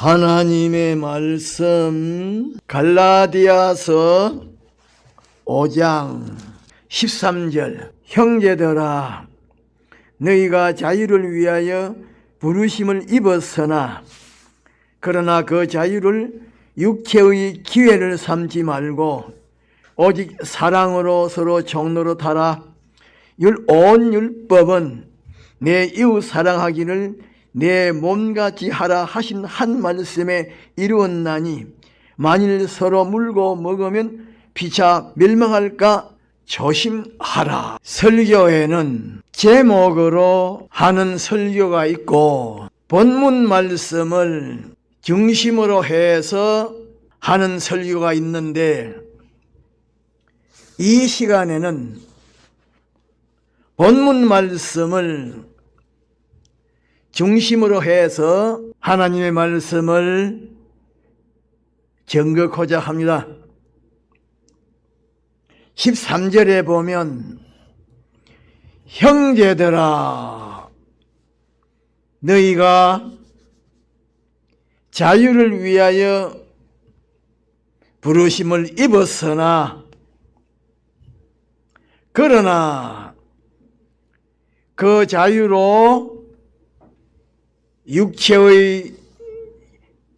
하나님의 말씀 갈라디아서 5장 13절 형제들아 너희가 자유를 위하여 부르심을 입었으나 그러나 그 자유를 육체의 기회를 삼지 말고 오직 사랑으로 서로 종노릇하라. 온 율법은 내 이웃 사랑하기를 내 몸같이 하라 하신 한 말씀에 이루었나니 만일 서로 물고 먹으면 피차 멸망할까 조심하라. 설교에는 제목으로 하는 설교가 있고 본문 말씀을 중심으로 해서 하는 설교가 있는데 이 시간에는 본문 말씀을 중심으로 해서 하나님의 말씀을 전거하고자 합니다. 13절에 보면 형제들아 너희가 자유를 위하여 부르심을 입었으나 그러나 그 자유로 육체의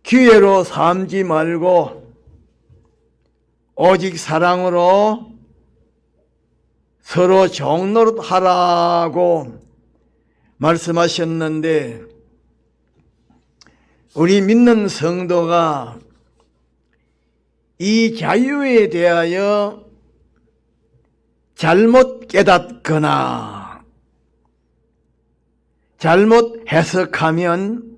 기회로 삼지 말고 오직 사랑으로 서로 종노릇하라고 말씀하셨는데 우리 믿는 성도가 이 자유에 대하여 잘못 깨닫거나 잘못 해석하면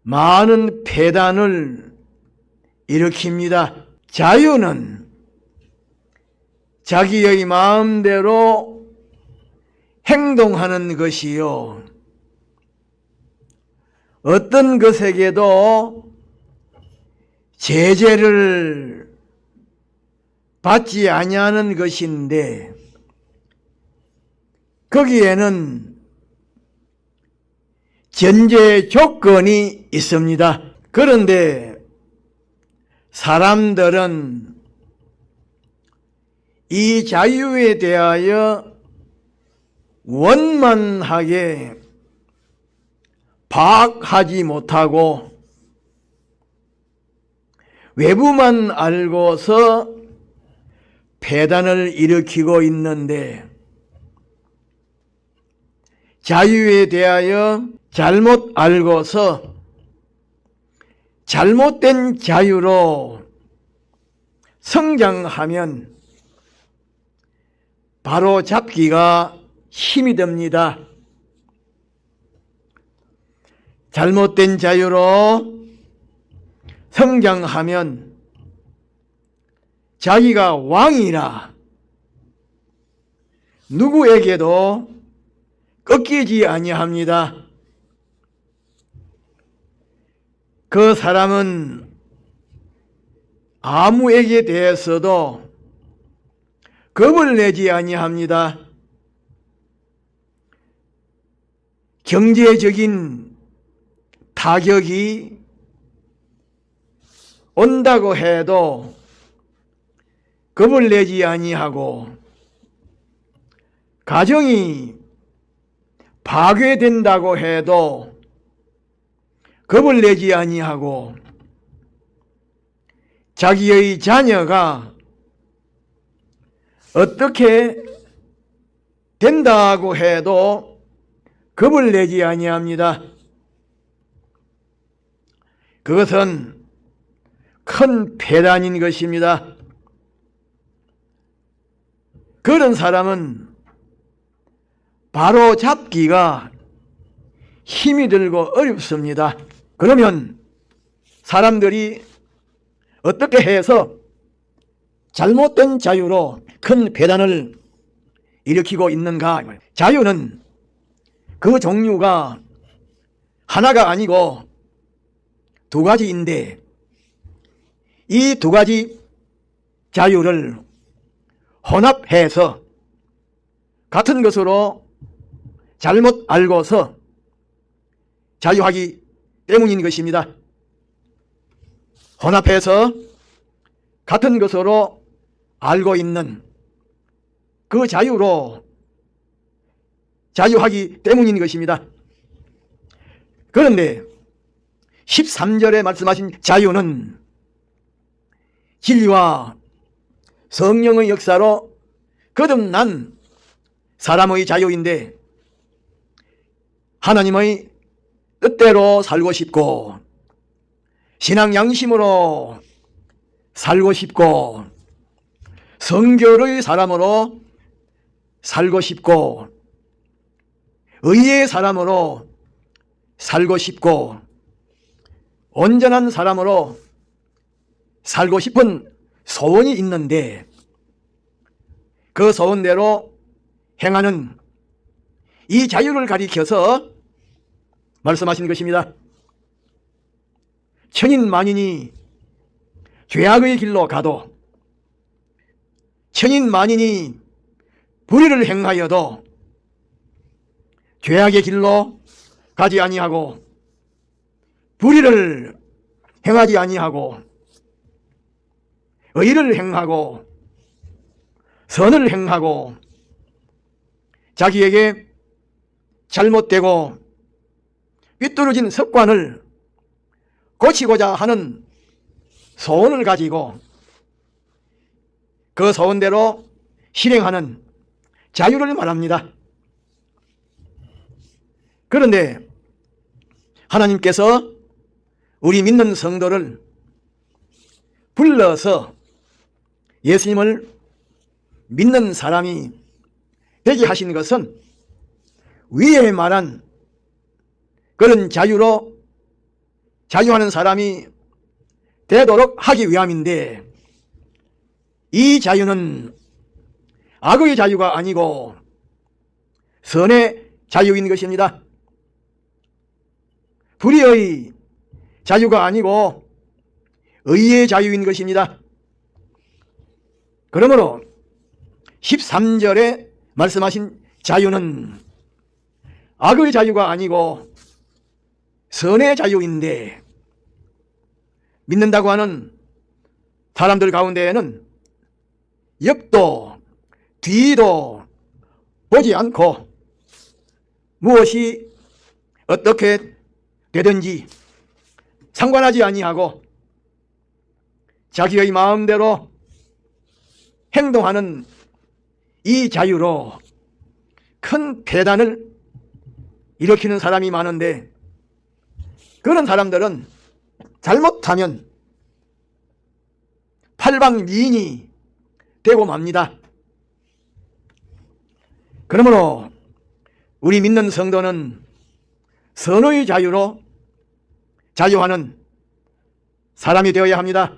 많은 폐단을 일으킵니다. 자유는 자기의 마음대로 행동하는 것이요 어떤 것에게도 제재를 받지 아니하는 것인데 거기에는 전제 조건이 있습니다. 그런데 사람들은 이 자유에 대하여 원만하게 파악하지 못하고 외부만 알고서 폐단을 일으키고 있는데 자유에 대하여 잘못 알고서 잘못된 자유로 성장하면 바로 잡기가 힘이 듭니다. 잘못된 자유로 성장하면 자기가 왕이라 누구에게도 꺾이지 아니합니다. 그 사람은 아무에게 대해서도 겁을 내지 아니합니다. 경제적인 타격이 온다고 해도 겁을 내지 아니하고 가정이 파괴된다고 해도 겁을 내지 아니하고 자기의 자녀가 어떻게 된다고 해도 겁을 내지 아니합니다. 그것은 큰 폐단인 것입니다. 그런 사람은 바로 잡기가 힘이 들고 어렵습니다. 그러면 사람들이 어떻게 해서 잘못된 자유로 큰 폐단을 일으키고 있는가? 자유는 그 종류가 하나가 아니고 두 가지인데 이 두 가지 자유를 혼합해서 같은 것으로 잘못 알고서 자유하기 때문인 것입니다. 혼합해서 같은 것으로 알고 있는 그 자유로 자유하기 때문인 것입니다. 그런데 13절에 말씀하신 자유는 진리와 성령의 역사로 거듭난 사람의 자유인데, 하나님의 뜻대로 살고 싶고 신앙 양심으로 살고 싶고 성결의 사람으로 살고 싶고 의의 사람으로 살고 싶고 온전한 사람으로 살고 싶은 소원이 있는데, 그 소원대로 행하는 이 자유를 가리켜서 말씀하신 것입니다. 천인만인이 죄악의 길로 가도, 천인만인이 불의를 행하여도 죄악의 길로 가지 아니하고 불의를 행하지 아니하고 의를 행하고 선을 행하고 자기에게 잘못되고 삐뚤어진 습관을 고치고자 하는 소원을 가지고 그 소원대로 실행하는 자유를 말합니다. 그런데 하나님께서 우리 믿는 성도를 불러서 예수님을 믿는 사람이 되게 하신 것은 위에 말한 그런 자유로 자유하는 사람이 되도록 하기 위함인데, 이 자유는 악의 자유가 아니고 선의 자유인 것입니다. 불의의 자유가 아니고 의의 자유인 것입니다. 그러므로 13절에 말씀하신 자유는 악의 자유가 아니고 선의 자유인데, 믿는다고 하는 사람들 가운데에는 옆도 뒤도 보지 않고 무엇이 어떻게 되든지 상관하지 아니하고 자기의 마음대로 행동하는 이 자유로 큰 폐단을 일으키는 사람이 많은데, 그런 사람들은 잘못하면 팔방미인이 되고 맙니다. 그러므로 우리 믿는 성도는 선의 자유로 자유하는 사람이 되어야 합니다.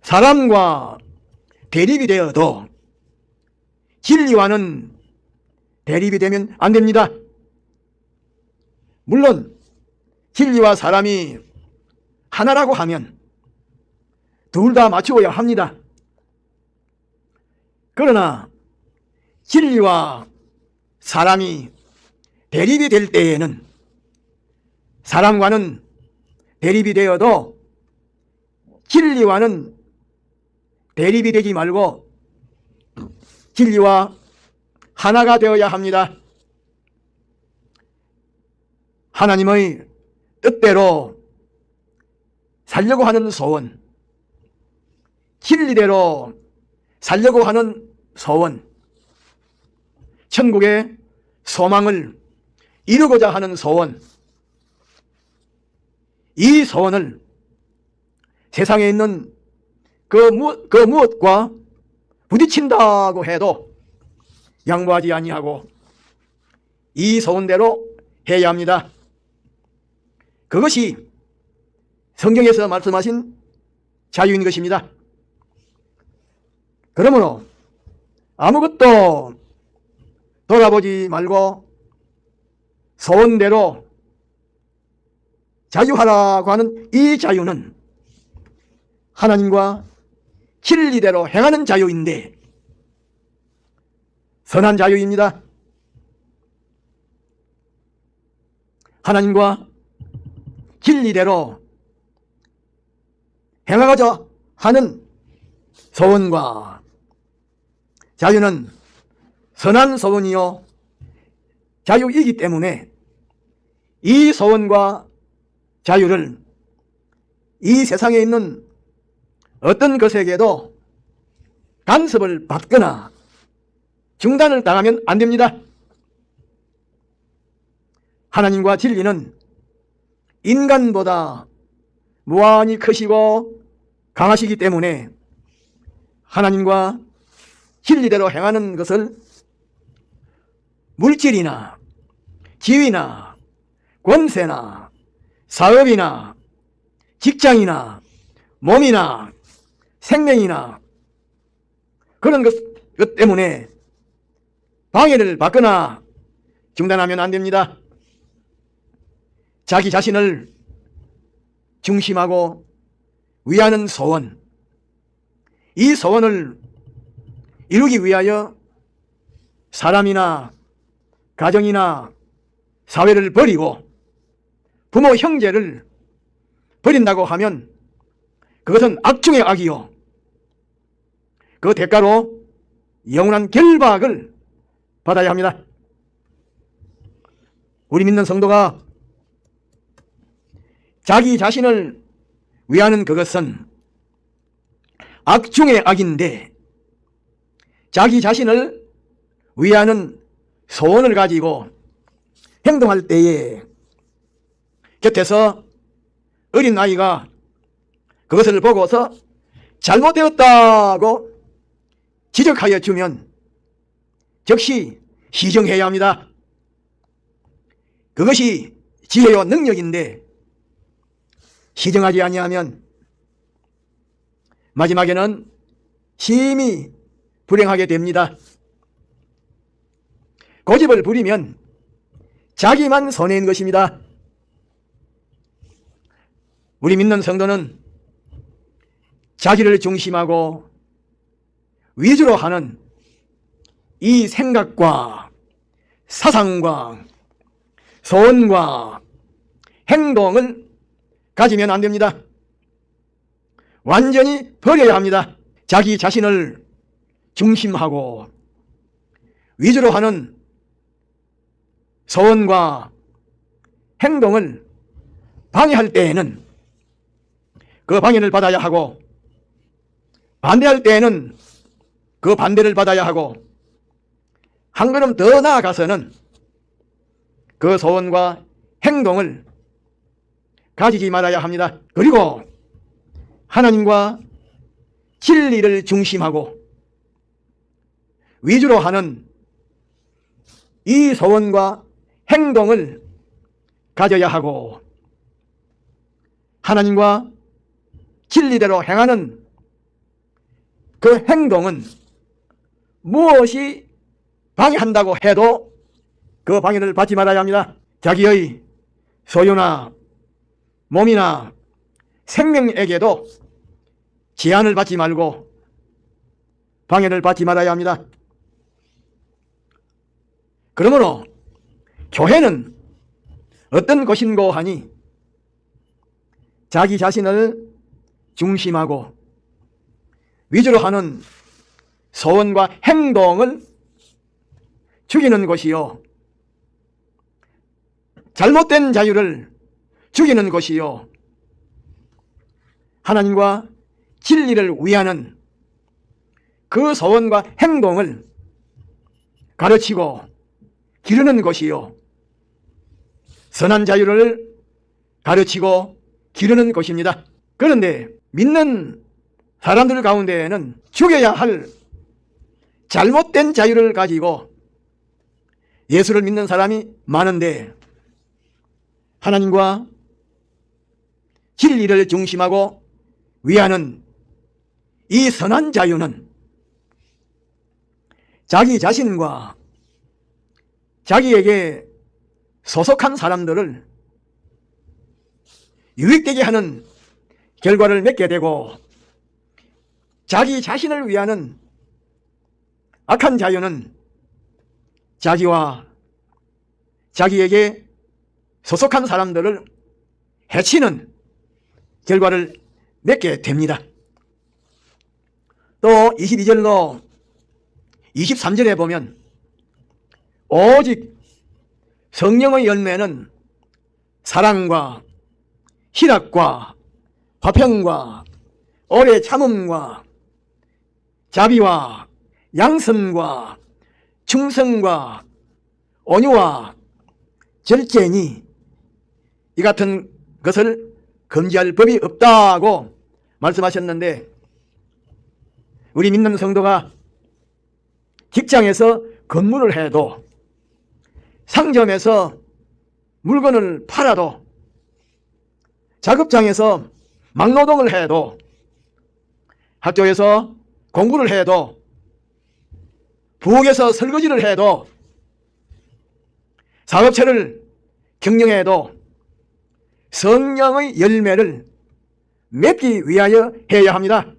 사람과 대립이 되어도 진리와는 대립이 되면 안 됩니다. 물론 진리와 사람이 하나라고 하면 둘 다 맞추어야 합니다. 그러나 진리와 사람이 대립이 될 때에는 사람과는 대립이 되어도 진리와는 대립이 되지 말고 진리와 하나가 되어야 합니다. 하나님의 뜻대로 살려고 하는 소원, 진리대로 살려고 하는 소원, 천국의 소망을 이루고자 하는 소원, 이 소원을 세상에 있는 그 무엇과 부딪힌다고 해도 양보하지 아니하고 이 소원대로 해야 합니다. 그것이 성경에서 말씀하신 자유인 것입니다. 그러므로 아무것도 돌아보지 말고 소원대로 자유하라고 하는 이 자유는 하나님과 진리대로 행하는 자유인데 선한 자유입니다. 하나님과 진리대로 행하고자 하는 소원과 자유는 선한 소원이요 자유이기 때문에 이 소원과 자유를 이 세상에 있는 어떤 것에게도 간섭을 받거나 중단을 당하면 안 됩니다. 하나님과 진리는 인간보다 무한히 크시고 강하시기 때문에 하나님과 진리대로 행하는 것을 물질이나 지위나 권세나 사업이나 직장이나 몸이나 생명이나 그런 것 때문에 방해를 받거나 중단하면 안 됩니다. 자기 자신을 중심하고 위하는 소원, 이 소원을 이루기 위하여 사람이나 가정이나 사회를 버리고 부모 형제를 버린다고 하면 그것은 악 중의 악이요 그 대가로 영원한 결박을 받아야 합니다. 우리 믿는 성도가 자기 자신을 위하는 그것은 악 중의 악인데 자기 자신을 위하는 소원을 가지고 행동할 때에 곁에서 어린 아이가 그것을 보고서 잘못되었다고 지적하여 주면 즉시 시정해야 합니다. 그것이 지혜와 능력인데 시정하지 아니하면 마지막에는 심히 불행하게 됩니다. 고집을 부리면 자기만 손해인 것입니다. 우리 믿는 성도는 자기를 중심하고 위주로 하는 이 생각과 사상과 소원과 행동을 가지면 안 됩니다. 완전히 버려야 합니다. 자기 자신을 중심하고 위주로 하는 소원과 행동을 방해할 때에는 그 방해를 받아야 하고 반대할 때에는 그 반대를 받아야 하고 한 걸음 더 나아가서는 그 소원과 행동을 가지지 말아야 합니다. 그리고 하나님과 진리를 중심하고 위주로 하는 이 소원과 행동을 가져야 하고 하나님과 진리대로 행하는 그 행동은 무엇이 방해한다고 해도 그 방해를 받지 말아야 합니다. 자기의 소유나 몸이나 생명에게도 제한을 받지 말고 방해를 받지 말아야 합니다. 그러므로 교회는 어떤 것인고 하니 자기 자신을 중심하고 위주로 하는 소원과 행동을 죽이는 것이요 잘못된 자유를 죽이는 것이요 하나님과 진리를 위하는 그 소원과 행동을 가르치고 기르는 것이요 선한 자유를 가르치고 기르는 것입니다. 그런데 믿는 사람들 가운데에는 죽여야 할 잘못된 자유를 가지고 예수를 믿는 사람이 많은데 하나님과 진리를 중심하고 위하는 이 선한 자유는 자기 자신과 자기에게 소속한 사람들을 유익되게 하는 결과를 맺게 되고 자기 자신을 위하는 악한 자유는 자기와 자기에게 소속한 사람들을 해치는 결과를 맺게 됩니다. 또 22절로 23절에 보면 오직 성령의 열매는 사랑과 희락과 화평과 오래 참음과 자비와 양선과 충성과 온유와 절제니 이 같은 것을 금지할 법이 없다고 말씀하셨는데, 우리 믿는 성도가 직장에서 근무를 해도, 상점에서 물건을 팔아도, 작업장에서 막노동을 해도, 학교에서 공부를 해도, 부엌에서 설거지를 해도, 사업체를 경영해도 성령의 열매를 맺기 위하여 해야 합니다.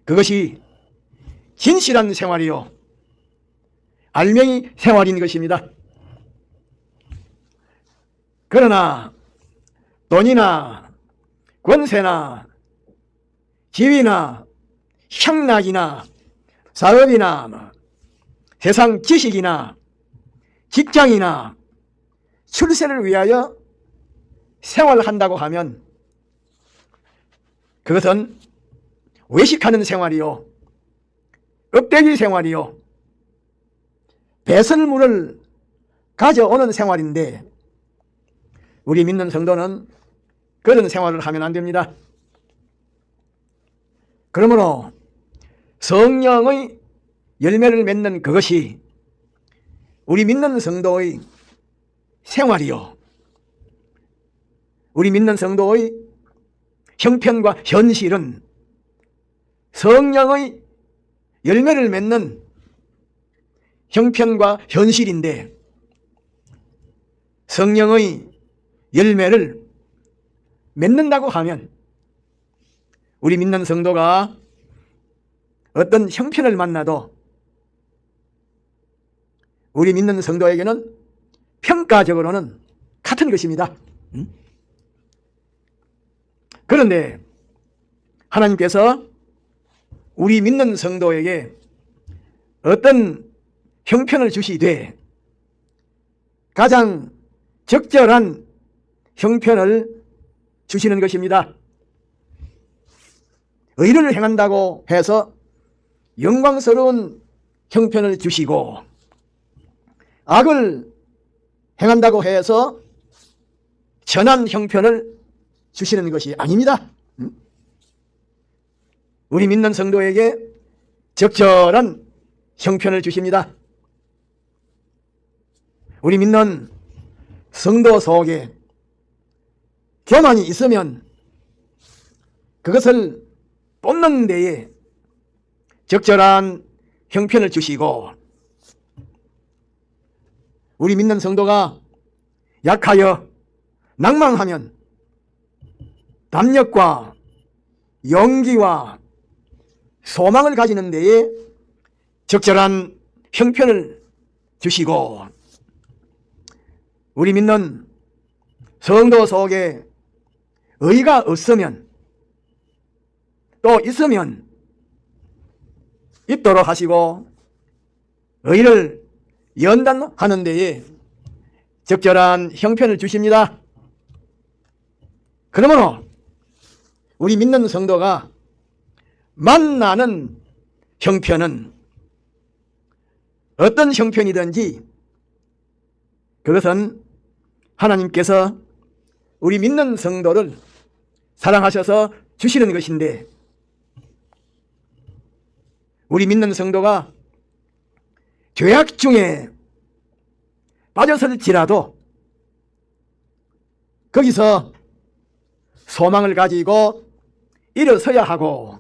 그것이 진실한 생활이요 알맹이 생활인 것입니다. 그러나 돈이나 권세나 지위나 향락이나 사업이나 세상 지식이나 직장이나 출세를 위하여 생활한다고 하면 그것은 외식하는 생활이요 껍데기 생활이요 배설물을 가져오는 생활인데, 우리 믿는 성도는 그런 생활을 하면 안 됩니다. 그러므로 성령의 열매를 맺는 그것이 우리 믿는 성도의 생활이요 우리 믿는 성도의 형편과 현실은 성령의 열매를 맺는 형편과 현실인데, 성령의 열매를 맺는다고 하면 우리 믿는 성도가 어떤 형편을 만나도 우리 믿는 성도에게는 평가적으로는 같은 것입니다. 그런데 하나님께서 우리 믿는 성도에게 어떤 형편을 주시되 가장 적절한 형편을 주시는 것입니다. 의를 행한다고 해서 영광스러운 형편을 주시고, 악을 행한다고 해서 천한 형편을 주시는 것이 아닙니다. 우리 믿는 성도에게 적절한 형편을 주십니다. 우리 믿는 성도 속에 교만이 있으면 그것을 뽑는 데에 적절한 형편을 주시고, 우리 믿는 성도가 약하여 낭망하면 담력과 용기와 소망을 가지는 데에 적절한 형편을 주시고, 우리 믿는 성도 속에 의가 없으면 또 있으면 있도록 하시고, 의를 연단하는 데에 적절한 형편을 주십니다. 그러므로 우리 믿는 성도가 만나는 형편은 어떤 형편이든지 그것은 하나님께서 우리 믿는 성도를 사랑하셔서 주시는 것인데, 우리 믿는 성도가 죄악 중에 빠졌을지라도 거기서 소망을 가지고 일어서야 하고,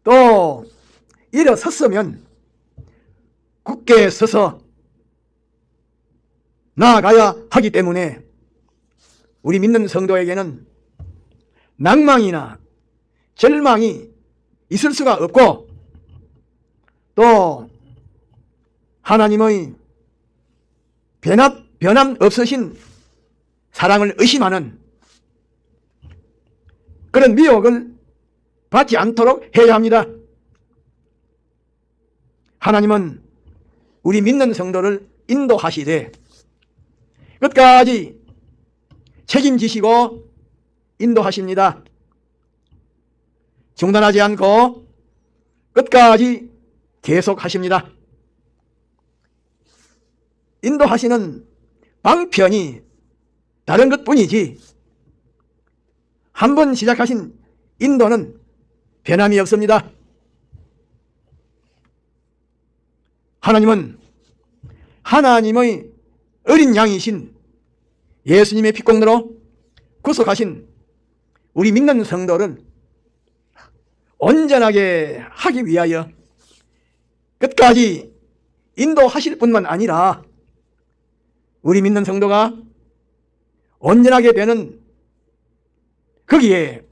또 일어섰으면 굳게 서서 나아가야 하기 때문에 우리 믿는 성도에게는 낭망이나 절망이 있을 수가 없고, 또 하나님의 변압 변함없으신 사랑을 의심하는 그런 미혹을 받지 않도록 해야 합니다. 하나님은 우리 믿는 성도를 인도하시되 끝까지 책임지시고 인도하십니다. 중단하지 않고 끝까지 계속하십니다. 인도하시는 방편이 다른 것뿐이지 한 번 시작하신 인도는 변함이 없습니다. 하나님은 하나님의 어린 양이신 예수님의 피공로로 구속하신 우리 믿는 성도를 온전하게 하기 위하여 끝까지 인도하실 뿐만 아니라 우리 믿는 성도가 온전하게 되는 거기에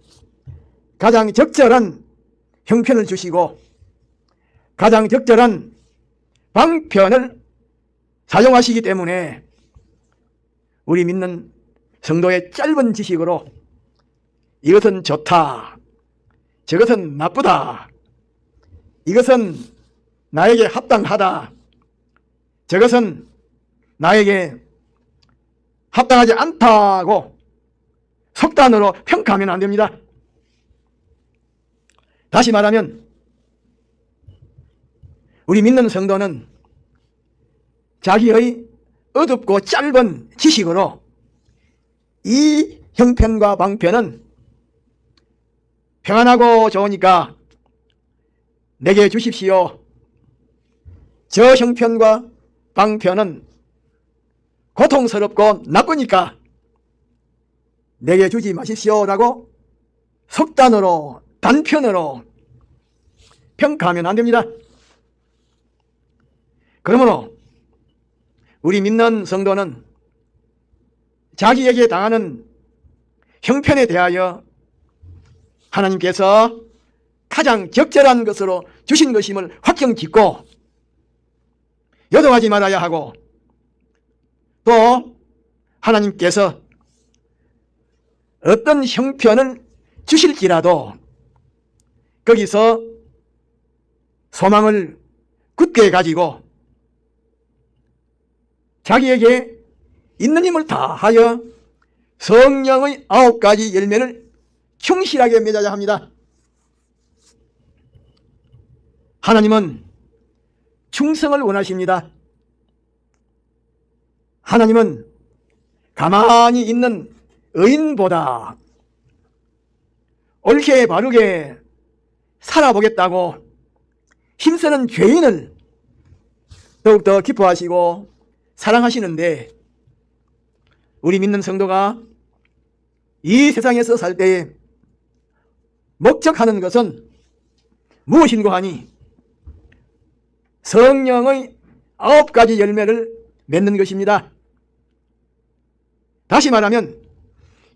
가장 적절한 형편을 주시고 가장 적절한 방편을 사용하시기 때문에 우리 믿는 성도의 짧은 지식으로 이것은 좋다, 저것은 나쁘다, 이것은 나에게 합당하다, 저것은 나에게 합당하지 않다고 속단으로 평가하면 안 됩니다. 다시 말하면 우리 믿는 성도는 자기의 어둡고 짧은 지식으로 이 형편과 방편은 평안하고 좋으니까 내게 주십시오. 저 형편과 방편은 고통스럽고 나쁘니까 내게 주지 마십시오라고 속단으로 단편으로 평가하면 안 됩니다. 그러므로 우리 믿는 성도는 자기에게 당하는 형편에 대하여 하나님께서 가장 적절한 것으로 주신 것임을 확정짓고 요동하지 말아야 하고 또 하나님께서 어떤 형편을 주실지라도 거기서 소망을 굳게 가지고 자기에게 있는 힘을 다하여 성령의 9가지 열매를 충실하게 맺어야 합니다. 하나님은 충성을 원하십니다. 하나님은 가만히 있는 의인보다 옳게 바르게 살아보겠다고 힘쓰는 죄인을 더욱더 기뻐하시고 사랑하시는데 우리 믿는 성도가 이 세상에서 살 때에 목적하는 것은 무엇인고 하니 성령의 9가지 열매를 맺는 것입니다. 다시 말하면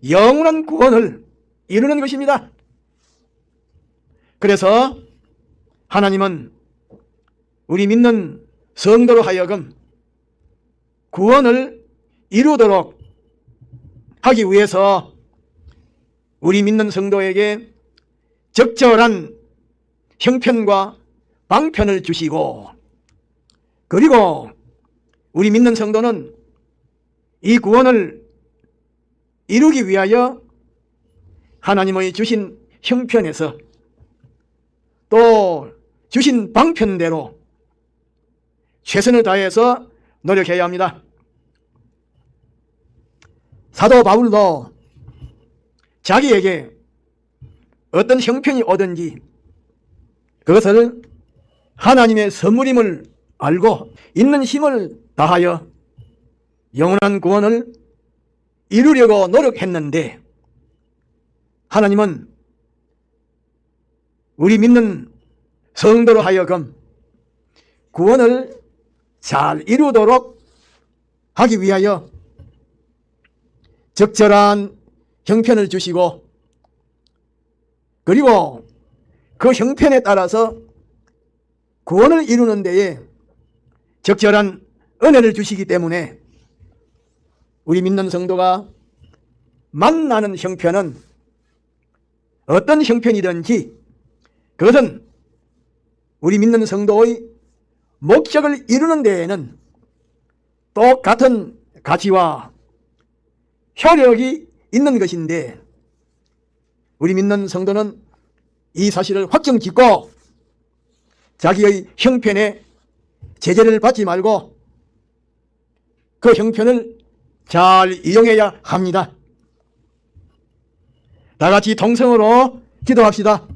영원한 구원을 이루는 것입니다. 그래서 하나님은 우리 믿는 성도로 하여금 구원을 이루도록 하기 위해서 우리 믿는 성도에게 적절한 형편과 방편을 주시고 그리고 우리 믿는 성도는 이 구원을 이루기 위하여 하나님의 주신 형편에서 또 주신 방편대로 최선을 다해서 노력해야 합니다. 사도 바울도 자기에게 어떤 형편이 오든지 그것을 하나님의 선물임을 알고 있는 힘을 다하여 영원한 구원을 이루려고 노력했는데 하나님은 우리 믿는 성도로 하여금 구원을 잘 이루도록 하기 위하여 적절한 형편을 주시고 그리고 그 형편에 따라서 구원을 이루는 데에 적절한 은혜를 주시기 때문에 우리 믿는 성도가 만나는 형편은 어떤 형편이든지 그것은 우리 믿는 성도의 목적을 이루는 데에는 똑같은 가치와 효력이 있는 것인데, 우리 믿는 성도는 이 사실을 확정짓고 자기의 형편에 제재를 받지 말고 그 형편을 잘 이용해야 합니다. 다 같이 동성으로 기도합시다.